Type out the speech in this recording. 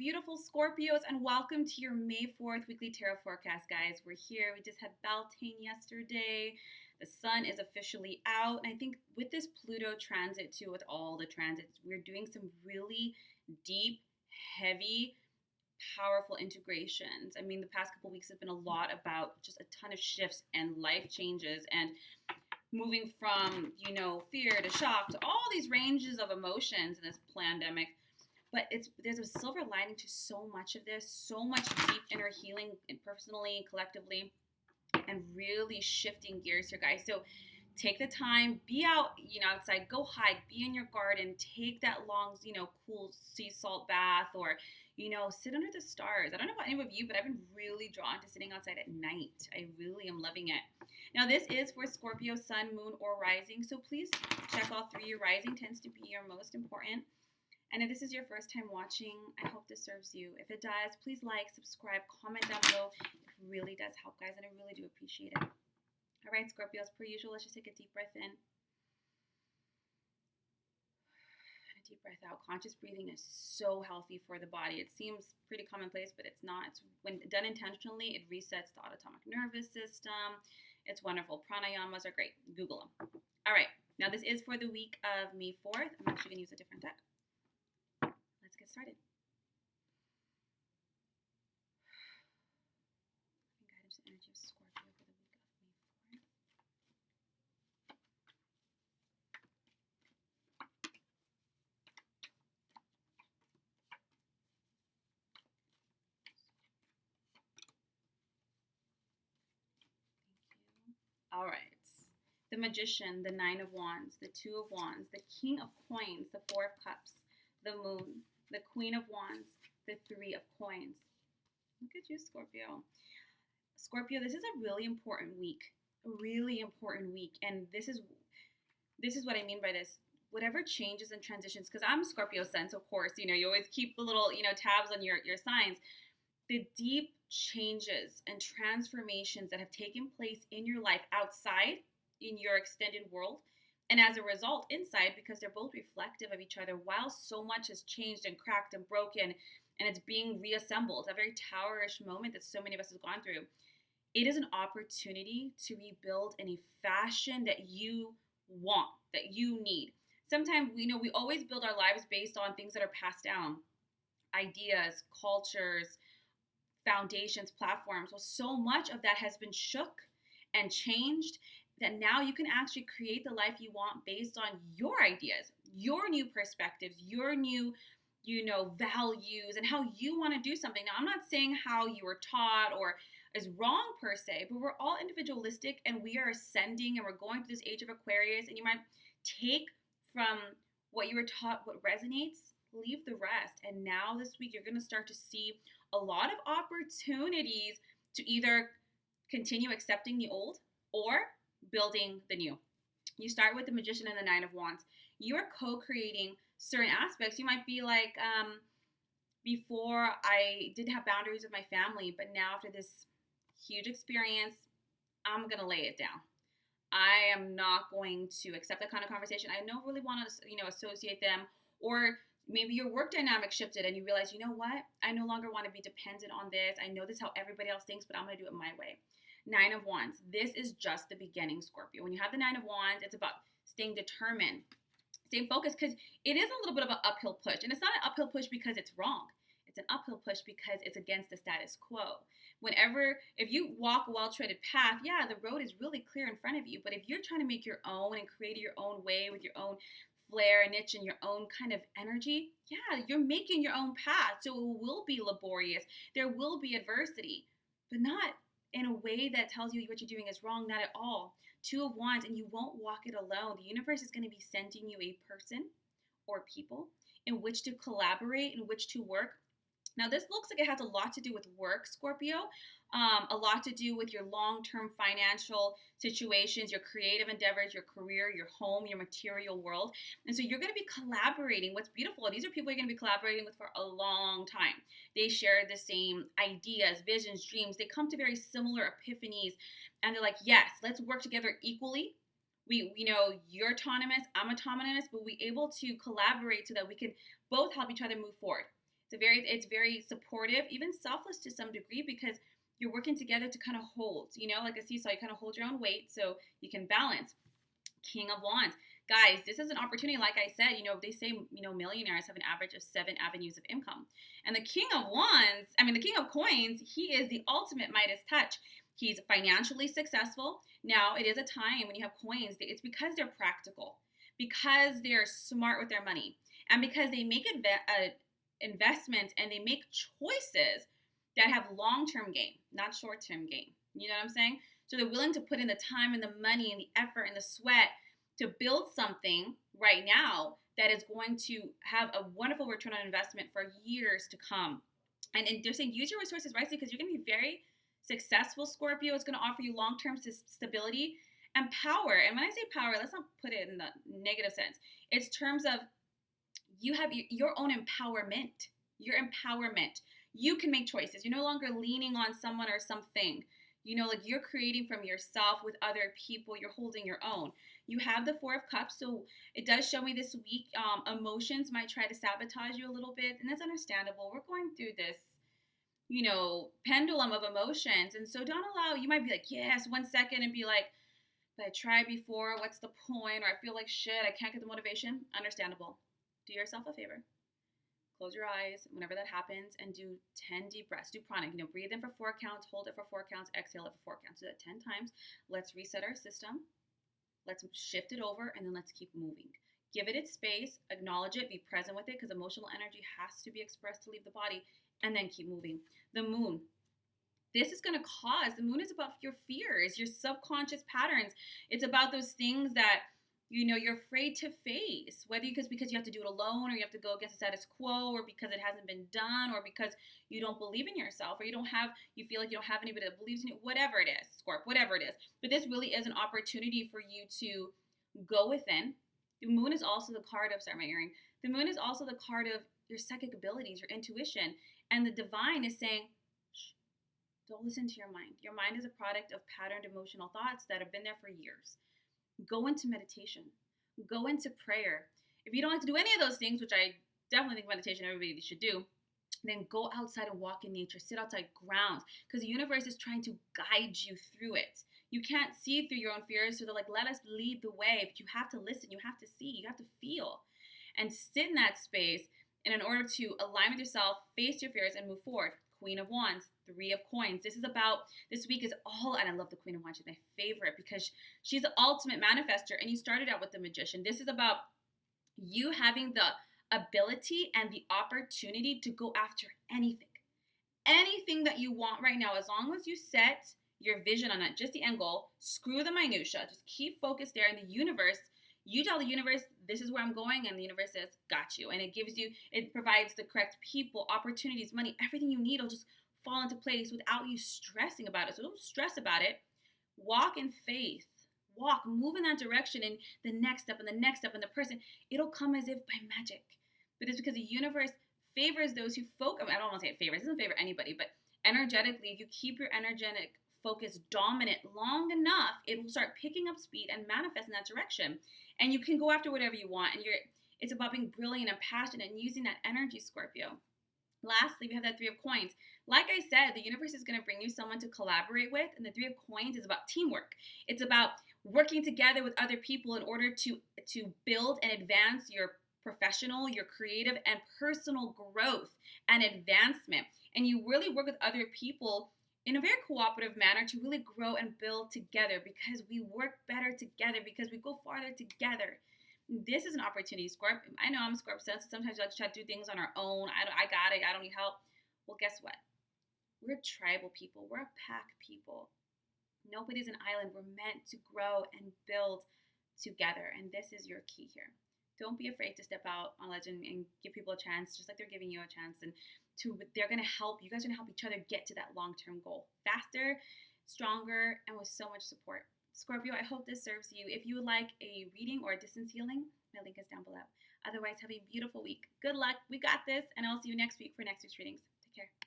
beautiful Scorpios, and welcome to your May 4th weekly tarot forecast, guys. We're here. We just had Beltane yesterday. The sun is officially out. And I think with this Pluto transit, too, with all the transits, we're doing some really deep, heavy, powerful integrations. I mean, the past couple weeks have been a lot about just a ton of shifts and life changes and moving from, fear to shock to all these ranges of emotions in this pandemic. But there's a silver lining to so much of this, so much deep inner healing, and personally, collectively, and really shifting gears here, guys. So take the time, be out, outside, go hike, be in your garden, take that long, cool sea salt bath, or, sit under the stars. I don't know about any of you, but I've been really drawn to sitting outside at night. I really am loving it. Now, this is for Scorpio, sun, moon, or rising. So please check all three. Your rising tends to be your most important. And if this is your first time watching, I hope this serves you. If it does, please like, subscribe, comment down below. It really does help, guys, and I really do appreciate it. All right, Scorpios, per usual, let's just take a deep breath in. And a deep breath out. Conscious breathing is so healthy for the body. It seems pretty commonplace, but it's not. It's when done intentionally, it resets the autonomic nervous system. It's wonderful. Pranayamas are great. Google them. All right, now this is for the week of May 4th. I'm actually going to use a different deck. Let's get started. Guidance and energy of Scorpio for the week of May 4th. Thank you. All right. The Magician, the Nine of Wands, the Two of Wands, the King of Coins, the Four of Cups, the Moon, the Queen of Wands, the Three of Coins. Look at you, Scorpio. Scorpio, this is a really important week. And this is what I mean by this. Whatever changes and transitions, because I'm Scorpio sun, so of course, you always keep the little, tabs on your signs. The deep changes and transformations that have taken place in your life outside, in your extended world, and as a result, inside, because they're both reflective of each other, while so much has changed and cracked and broken, and it's being reassembled, a very towerish moment that so many of us have gone through. It is an opportunity to rebuild in a fashion that you want, that you need. Sometimes, we always build our lives based on things that are passed down, ideas, cultures, foundations, platforms. Well, so much of that has been shook and changed that now you can actually create the life you want based on your ideas, your new perspectives, your new, values, and how you want to do something. Now, I'm not saying how you were taught or is wrong per se, but we're all individualistic and we are ascending and we're going through this age of Aquarius, and you might take from what you were taught what resonates, leave the rest. And now this week, you're going to start to see a lot of opportunities to either continue accepting the old or building the new. You start with the Magician and the Nine of Wands. You are co-creating certain aspects. You might be like, before I did have boundaries with my family, but now after this huge experience, I'm going to lay it down. I am not going to accept that kind of conversation. I don't really want to, associate them. Or maybe your work dynamic shifted and you realize, you know what? I no longer want to be dependent on this. I know this is how everybody else thinks, but I'm going to do it my way. Nine of Wands. This is just the beginning, Scorpio. When you have the Nine of Wands, it's about staying determined, staying focused, because it is a little bit of an uphill push. And it's not an uphill push because it's wrong. It's an uphill push because it's against the status quo. If you walk a well-treaded path, yeah, the road is really clear in front of you. But if you're trying to make your own and create your own way with your own flair and niche and your own kind of energy, yeah, you're making your own path. So it will be laborious. There will be adversity, but not in a way that tells you what you're doing is wrong, not at all. Two of Wands, and you won't walk it alone. The universe is going to be sending you a person or people in which to collaborate, in which to work. Now, this looks like it has a lot to do with work, Scorpio, a lot to do with your long-term financial situations, your creative endeavors, your career, your home, your material world. And so you're going to be collaborating. What's beautiful, these are people you're going to be collaborating with for a long time. They share the same ideas, visions, dreams. They come to very similar epiphanies. And they're like, yes, let's work together equally. You're autonomous, I'm autonomous, but we're able to collaborate so that we can both help each other move forward. It's very supportive, even selfless to some degree, because you're working together to kind of hold, like a seesaw, you kind of hold your own weight so you can balance. King of Wands. Guys, this is an opportunity. Like I said, they say, millionaires have an average of 7 avenues of income. And the King of Wands, the King of Coins, he is the ultimate Midas touch. He's financially successful. Now, it is a time when you have coins, it's because they're practical, because they're smart with their money, and because they make investments and they make choices that have long-term gain, not short-term gain. You know what I'm saying? So they're willing to put in the time and the money and the effort and the sweat to build something right now that is going to have a wonderful return on investment for years to come. And they're saying use your resources wisely, because you're going to be very successful, Scorpio. It's going to offer you long-term stability and power. And when I say power, let's not put it in the negative sense. It's terms of you have your own empowerment. Your empowerment. You can make choices. You're no longer leaning on someone or something. Like you're creating from yourself with other people. You're holding your own. You have the Four of Cups, so it does show me this week emotions might try to sabotage you a little bit, and that's understandable. We're going through this, pendulum of emotions, and so don't allow, you might be like, yes, 1 second, and be like, but I tried before, what's the point, or I feel like shit, I can't get the motivation. Understandable. Do yourself a favor. Close your eyes whenever that happens and do 10 deep breaths. Do pranic. Breathe in for 4 counts, hold it for 4 counts, exhale it for 4 counts. Do that 10 times. Let's reset our system. Let's shift it over, and then let's keep moving. Give it its space, acknowledge it, be present with it, because emotional energy has to be expressed to leave the body, and then keep moving. The moon. This is going to the moon is about your fears, your subconscious patterns. It's about those things that you're afraid to face, whether because you have to do it alone, or you have to go against the status quo, or because it hasn't been done, or because you don't believe in yourself, or you feel like you don't have anybody that believes in you, whatever it is, Scorp, whatever it is. But this really is an opportunity for you to go within. The moon is also the card of, the moon is also the card of your psychic abilities, your intuition, and the divine is saying, shh, don't listen to your mind. Your mind is a product of patterned emotional thoughts that have been there for years. Go into meditation. Go into prayer. If you don't like to do any of those things, which I definitely think meditation everybody should do, then go outside and walk in nature. Sit outside, ground, because the universe is trying to guide you through it. You can't see through your own fears, so they're like, let us lead the way. But you have to listen. You have to see. You have to feel. And sit in that space. And in order to align with yourself, face your fears, and move forward. Queen of Wands, 3 of Coins. This week is all, and I love the Queen of Wands. She's my favorite because she's the ultimate manifester. And you started out with the Magician. This is about you having the ability and the opportunity to go after anything. Anything that you want right now, as long as you set your vision on it, just the end goal, screw the minutia, just keep focused there. In the universe, you tell the universe, this is where I'm going, and the universe says, got you. And it provides the correct people, opportunities, money, everything you need will just fall into place without you stressing about it. So don't stress about it. Walk in faith. Move in that direction, and the next step, and the next step, and the person, it'll come as if by magic. But it's because the universe favors those who focus. I don't want to say it favors. It doesn't favor anybody, but energetically, if you keep your energetic focus dominant long enough, it will start picking up speed and manifest in that direction. And you can go after whatever you want. And it's about being brilliant and passionate and using that energy, Scorpio. Lastly, we have that 3 of Coins. Like I said, the universe is going to bring you someone to collaborate with. And the 3 of Coins is about teamwork. It's about working together with other people in order to build and advance your professional, your creative, and personal growth and advancement. And you really work with other people in a very cooperative manner to really grow and build together, because we work better together, because we go farther together. This is an opportunity, Scorp. I know I'm a Scorp sensitive. Sometimes we like to try to do things on our own. I got it. I don't need help. Well, guess what? We're tribal people. We're a pack people. Nobody's an island. We're meant to grow and build together. And this is your key here. Don't be afraid to step out on ledge and give people a chance, just like they're giving you a chance. And they're going to help. You guys are going to help each other get to that long-term goal faster, stronger, and with so much support. Scorpio, I hope this serves you. If you would like a reading or a distance healing, my link is down below. Otherwise, have a beautiful week. Good luck. We got this. And I'll see you next week for next week's readings. Take care.